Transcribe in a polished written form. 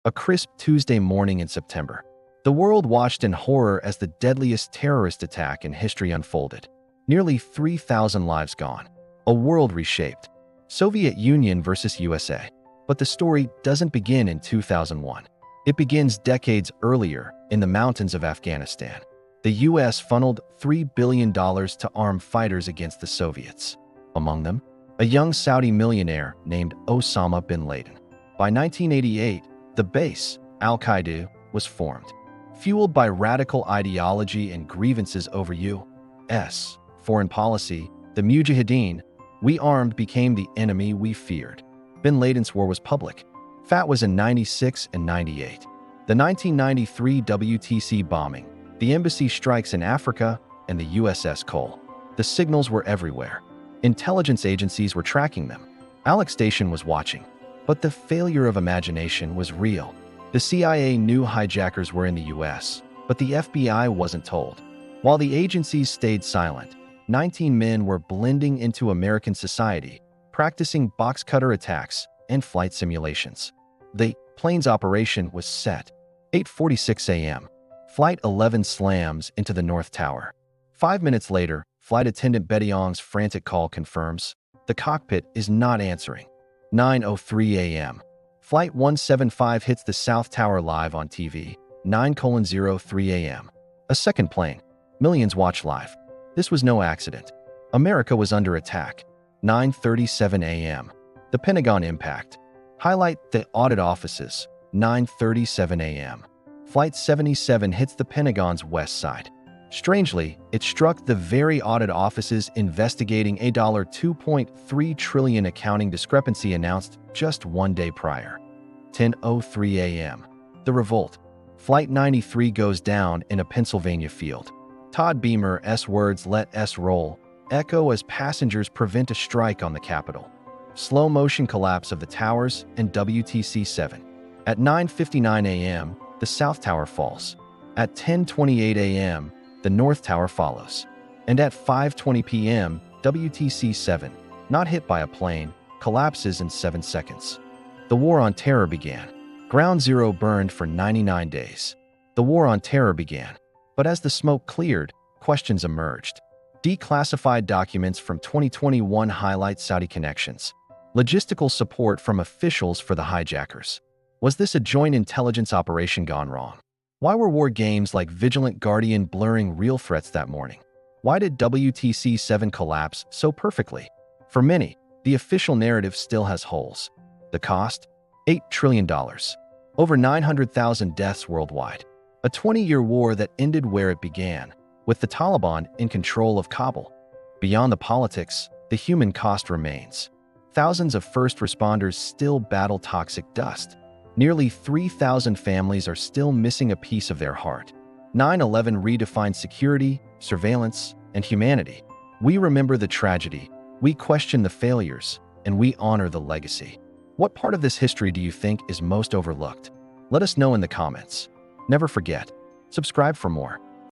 A crisp Tuesday morning in September. The world watched in horror as the deadliest terrorist attack in history unfolded. Nearly 3,000 lives gone. A world reshaped. Soviet Union versus USA. But the story doesn't begin in 2001. It begins decades earlier in the mountains of Afghanistan. The US funneled $3 billion to arm fighters against the Soviets. Among them, a young Saudi millionaire named Osama bin Laden. By 1988, the base, Al-Qaeda, was formed. Fueled by radical ideology and grievances over U.S. foreign policy, the Mujahideen, we armed, became the enemy we feared. Bin Laden's war was public. FAT was in 96 and 98. The 1993 WTC bombing, the embassy strikes in Africa, and the USS Cole. The signals were everywhere. Intelligence agencies were tracking them. Alex Station was watching. But the failure of imagination was real. The CIA knew hijackers were in the US, but the FBI wasn't told. While the agencies stayed silent, 19 men were blending into American society, practicing box cutter attacks and flight simulations. The plane's operation was set. 8:46 a.m. Flight 11 slams into the North Tower. 5 minutes later, flight attendant Betty Ong's frantic call confirms the cockpit is not answering. 9:03 a.m. Flight 175 hits the South Tower live on TV. 9:03 a.m. A second plane. Millions watch live. This was no accident. America was under attack. 9:37 a.m. The Pentagon impact. Highlight the audit offices. 9:37 a.m. Flight 77 hits the Pentagon's west side. Strangely, it struck the very audit offices investigating a $2.3 trillion accounting discrepancy announced just 1 day prior. 10:03 a.m. The revolt. Flight 93 goes down in a Pennsylvania field. Todd Beamer's words "let us roll" echo as passengers prevent a strike on the Capitol. Slow motion collapse of the towers and WTC-7. At 9:59 a.m., the South Tower falls. At 10:28 a.m., the North Tower follows. And at 5:20 p.m., WTC-7, not hit by a plane, collapses in 7 seconds. The War on Terror began. Ground Zero burned for 99 days. The War on Terror began. But as the smoke cleared, questions emerged. Declassified documents from 2021 highlight Saudi connections. Logistical support from officials for the hijackers. Was this a joint intelligence operation gone wrong? Why were war games like Vigilant Guardian blurring real threats that morning? Why did WTC-7 collapse so perfectly? For many, the official narrative still has holes. The cost? $8 trillion. Over 900,000 deaths worldwide. A 20-year war that ended where it began, with the Taliban in control of Kabul. Beyond the politics, the human cost remains. Thousands of first responders still battle toxic dust. Nearly 3,000 families are still missing a piece of their heart. 9/11 redefined security, surveillance, and humanity. We remember the tragedy, we question the failures, and we honor the legacy. What part of this history do you think is most overlooked? Let us know in the comments. Never forget, subscribe for more.